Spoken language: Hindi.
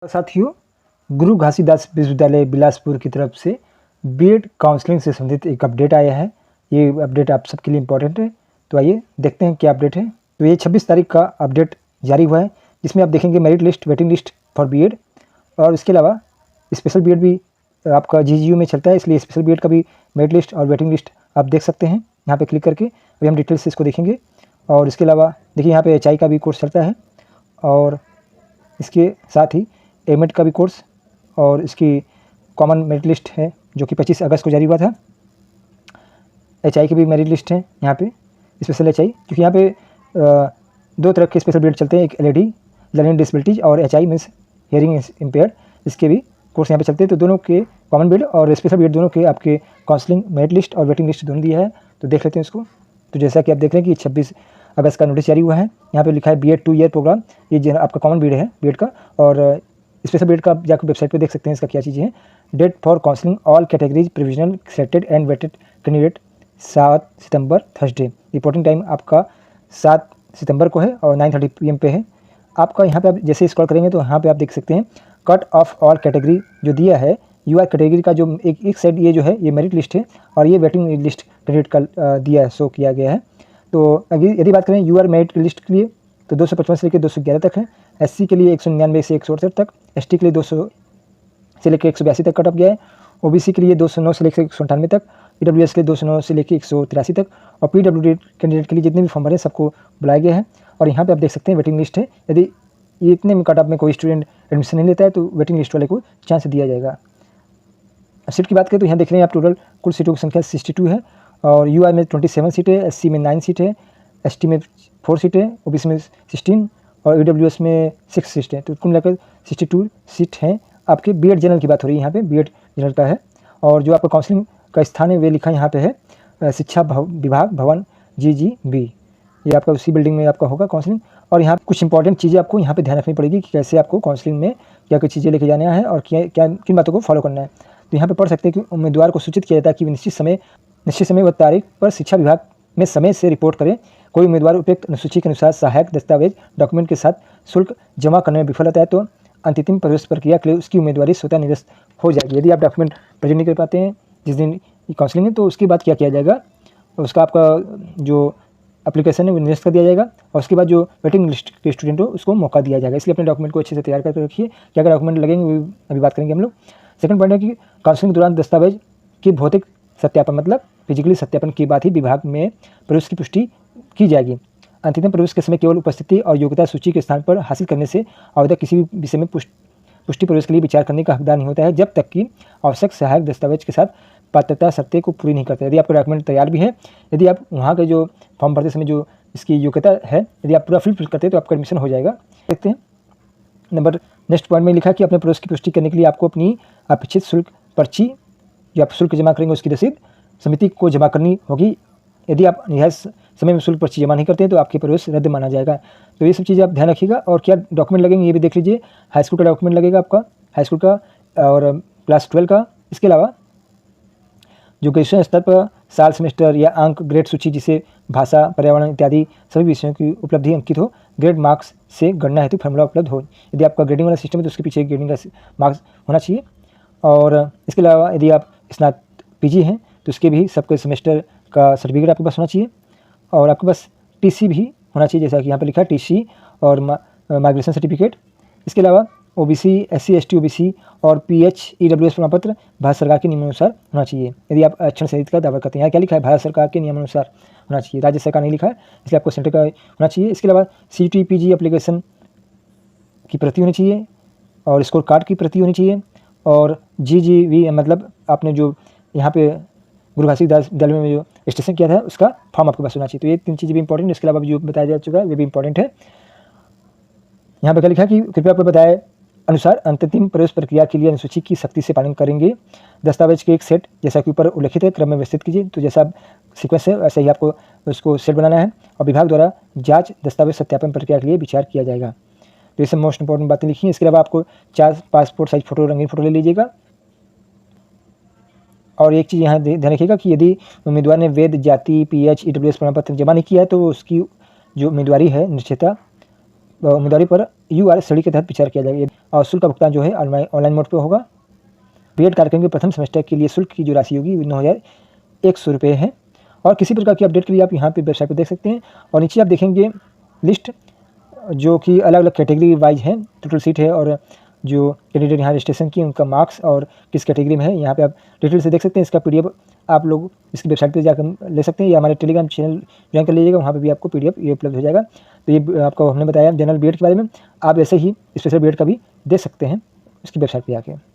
साथियों, गुरु घासीदास विश्वविद्यालय बिलासपुर की तरफ से बीएड काउंसलिंग से संबंधित एक अपडेट आया है। ये अपडेट आप सबके लिए इम्पोर्टेंट है, तो आइए देखते हैं क्या अपडेट है। तो ये 26 तारीख का अपडेट जारी हुआ है, जिसमें आप देखेंगे merit list, waiting list for BEd, और इसके अलावा स्पेशल बीएड भी आपका जीजीयू में चलता है, इसलिए स्पेशल बीएड का भी मेरिट लिस्ट और वेटिंग लिस्ट आप देख सकते हैं यहाँ पर क्लिक करके। अभी हम डिटेल से इसको देखेंगे। और इसके अलावा देखिए यहाँ पे एचआई का भी कोर्स चलता है, और इसके साथ ही एमएड का भी कोर्स, और इसकी कॉमन मेरिट लिस्ट है जो कि 25 अगस्त को जारी हुआ था। एचआई की भी मेरिट लिस्ट है यहाँ पे, स्पेशल एचआई, क्योंकि यहाँ पे दो तरह के स्पेशल बीएड चलते हैं, एक एलईडी लर्निंग डिसेबिलिटीज और एचआई मीन्स हियरिंग इम्पेयर्ड, इसके भी कोर्स यहाँ पे चलते हैं। तो दोनों के कॉमन बीएड और स्पेशल बीएड दोनों के आपके काउंसलिंग मेरिट लिस्ट और वेटिंग लिस्ट दोनों दिया है, तो देख लेते हैं इसको। तो जैसा कि आप देख रहे हैं कि 26 अगस्त का नोटिस जारी हुआ है। यहाँ पे लिखा है बीएड 2 ईयर प्रोग्राम, ये जो आपका कॉमन बीएड है बीएड का, और स्पेशल बीएड का जाकर वेबसाइट पे देख सकते हैं इसका क्या चीज़ें हैं। Date for counselling all categories provisional selected and waited candidate 7 सितंबर थर्सडे। रिपोर्टिंग टाइम आपका 7 सितंबर को है और 9:30 PM पे है। आपका यहाँ पे आप जैसे स्क्रॉल करेंगे तो यहाँ पे आप देख सकते हैं कट ऑफ ऑल कैटेगरी जो दिया है। यूआर कैटेगरी का जो एक साइड ये जो है ये मेरिट लिस्ट है, और ये वेटिंग लिस्ट कैंडिडेट का दिया है, शो किया गया है। तो अगर यदि बात करें यूआर मेरिट लिस्ट के लिए तो 255 से लेकर 211 तक है। एससी के लिए 199 से 168 तक, एसटी के लिए 200 से लेकर 182 तक कट ऑफ गया है। ओबीसी के लिए 209 से लेकर 198 तक, ईडब्ल्यूएस के लिए 209 से लेकर 183 तक, और पीडब्ल्यूडी कैंडिडेट के लिए जितने भी फॉर्म भरे सबको बुलाया गया है। और यहाँ पे आप देख सकते हैं वेटिंग लिस्ट है, यदि ये इतने में कट ऑफ में कोई स्टूडेंट एडमिशन नहीं लेता है तो वेटिंग लिस्ट वाले को चांस दिया जाएगा। सीट की बात करें तो यहाँ देख रहे हैं आप टोटल कुल सीटों की संख्या 62 है, और यूआर में 27 सीट है, एससी में 9 सीट है, एसटी में 4 सीट है, ओबीसी में 16 और ईडब्ल्यूएस में 6 सीट है। तो कुल मिलाकर 62 सीट हैं। आपके बीएड जनरल की बात हो रही है, यहाँ पे बीएड जनरल का है। और जो आपका काउंसलिंग का स्थान है वे लिखा यहाँ पे है शिक्षा विभाग भवन जीजीबी, ये आपका उसी बिल्डिंग में आपका होगा काउंसलिंग। और यहाँ कुछ इंपॉर्टेंट चीज़ें आपको यहाँ पे ध्यान रखनी पड़ेगी कि कैसे आपको काउंसलिंग में क्या क्या चीज़ें लेके जाना है और क्या क्या किन बातों को फॉलो करना है। तो यहाँ पे पढ़ सकते हैं कि उम्मीदवार को सूचित किया जाता है कि निश्चित समय व तारीख पर शिक्षा विभाग में समय से रिपोर्ट करें। कोई उम्मीदवार उपयुक्त अनुसूची के अनुसार सहायक दस्तावेज डॉक्यूमेंट के साथ शुल्क जमा करने में विफल होता है तो अंतिम प्रवेश प्रक्रिया के लिए उसकी उम्मीदवारी स्वतः निरस्त हो जाएगी। यदि आप डॉक्यूमेंट प्रेजेंट नहीं कर पाते हैं जिस दिन काउंसलिंग है, तो उसके बाद क्या किया जाएगा, उसका आपका जो एप्लीकेशन है वो निरस्त कर दिया जाएगा, और उसके बाद जो वेटिंग लिस्ट के स्टूडेंट हो उसको मौका दिया जाएगा। इसलिए अपने डॉक्यूमेंट को अच्छे से तैयार करके रखिए। क्या क्या डॉक्यूमेंट लगेंगे वो अभी बात करेंगे हम लोग। सेकंड पॉइंट है कि काउंसलिंग के दौरान दस्तावेज की भौतिक सत्यापन मतलब फिजिकली सत्यापन के बाद ही विभाग में प्रवेश की पुष्टि की जाएगी। अंतिम प्रवेश के समय केवल उपस्थिति और योग्यता सूची के स्थान पर हासिल करने से आवेदक किसी भी विषय में पुष्टि प्रवेश के लिए विचार करने का हकदार नहीं होता है, जब तक कि आवश्यक सहायक दस्तावेज के साथ पात्रता शर्तें को पूरी नहीं करते। यदि आपका डॉक्यूमेंट तैयार भी है, यदि आप वहाँ के जो फॉर्म भरते समय जो इसकी योग्यता है यदि आप पूरा फिल करते हैं तो आपका एडमिशन हो जाएगा। देखते हैं नेक्स्ट पॉइंट में लिखा कि अपने प्रवेश की पुष्टि करने के लिए आपको अपनी अपेक्षित शुल्क पर्ची जो आप शुल्क जमा करेंगे उसकी रसीद समिति को जमा करनी होगी। यदि आप रिहायश समय में शुल्क पर्ची जमा नहीं करते हैं तो आपके प्रवेश रद्द माना जाएगा। तो ये सब चीज़ें आप ध्यान रखिएगा। और क्या डॉक्यूमेंट लगेंगे ये भी देख लीजिए। हाई स्कूल का डॉक्यूमेंट लगेगा आपका, हाई स्कूल का और क्लास 12 का। इसके अलावा जो ग्रेजुएशन स्तर पर साल, सेमेस्टर या अंक ग्रेड सूची जिसे भाषा, पर्यावरण इत्यादि सभी विषयों की उपलब्धि अंकित हो, ग्रेड मार्क्स से गणना हेतु फॉर्मूला उपलब्ध हो। यदि आपका ग्रेडिंग वाला सिस्टम है तो उसके पीछे ग्रेडिंग का मार्क्स होना चाहिए। और इसके अलावा यदि आप स्नातक पीजी हैं तो उसके भी सबके सेमेस्टर का सर्टिफिकेट आपके पास होना चाहिए, और आपके पास टीसी भी होना चाहिए, जैसा कि यहाँ पर लिखा है टीसी और माइग्रेशन सर्टिफिकेट। इसके अलावा ओबीसी, एससी, एसटी, ओबीसी और PH/EWS प्रमाण पत्र भारत सरकार के नियमानुसार होना चाहिए। यदि आप आरक्षण सहित का दावा करते हैं, यहाँ क्या लिखा है, भारत सरकार के नियमानुसार होना चाहिए, राज्य सरकार नहीं लिखा है, इसलिए आपको सेंटर का होना चाहिए। इसके अलावा CTPG एप्लीकेशन की प्रति होनी चाहिए, और स्कोर कार्ड की प्रति होनी चाहिए, और GGV मतलब आपने जो यहाँ पे गुरु घासीदास विद्यालय में जो रजिस्ट्रेशन किया था उसका फॉर्म आपके पास होना चाहिए। तो ये 3 चीज़ें भी इंपॉर्टेंट है। इसके अलावा जो बताया जा चुका है वे भी इंपॉर्टेंट है। यहाँ पर क्या लिखा कि कृपया आपको बताए अनुसार अंतिम प्रवेश प्रक्रिया के लिए अनुसूची की सख्ती से पालन करेंगे। दस्तावेज के एक सेट जैसा कि ऊपर उल्लेखित है क्रम में व्यवस्थित कीजिए। तो जैसा सीक्वेंस है वैसे ही आपको उसको सेट बनाना है, और विभाग द्वारा जांच दस्तावेज सत्यापन प्रक्रिया के लिए विचार किया जाएगा। तो ये सब मोस्ट इंपॉर्टेंट बातें लिखी हैं। इसके अलावा आपको 4 पासपोर्ट साइज फोटो, रंगीन फोटो ले लीजिएगा। और एक चीज़ यहाँ ध्यान रखिएगा कि यदि उम्मीदवार ने वेद, जाति, PH/EWS प्रमाण पत्र जमा नहीं किया है तो उसकी जो उम्मीदवारी है निश्चितता उम्मीदवारी पर UR श्रेणी के तहत विचार किया जाएगा और शुल्क का भुगतान जो है ऑनलाइन मोड पर होगा। बीएड कार्यक्रम के प्रथम सेमेस्टर के लिए शुल्क की जो राशि होगी 9,100 रुपये है। और किसी प्रकार की अपडेट के लिए आप यहाँ पे वेबसाइट पर देख सकते हैं। और नीचे आप देखेंगे लिस्ट जो कि अलग अलग कैटेगरी वाइज है, टोटल सीट है और जो कैंडिडेट यहाँ रजिस्ट्रेशन की उनका मार्क्स और किस कैटेगरी में है, यहाँ पे आप डिटेल से देख सकते हैं। इसका PDF आप लोग इसकी वेबसाइट पे जाकर ले सकते हैं या हमारे टेलीग्राम चैनल ज्वाइन कर लीजिएगा, वहाँ पे भी आपको PDF ये उपलब्ध हो जाएगा। तो ये आपको हमने बताया जनरल बीएड के बारे में, आप ऐसे ही स्पेशल बीएड का भी देख सकते हैं इसकी वेबसाइट पर आके।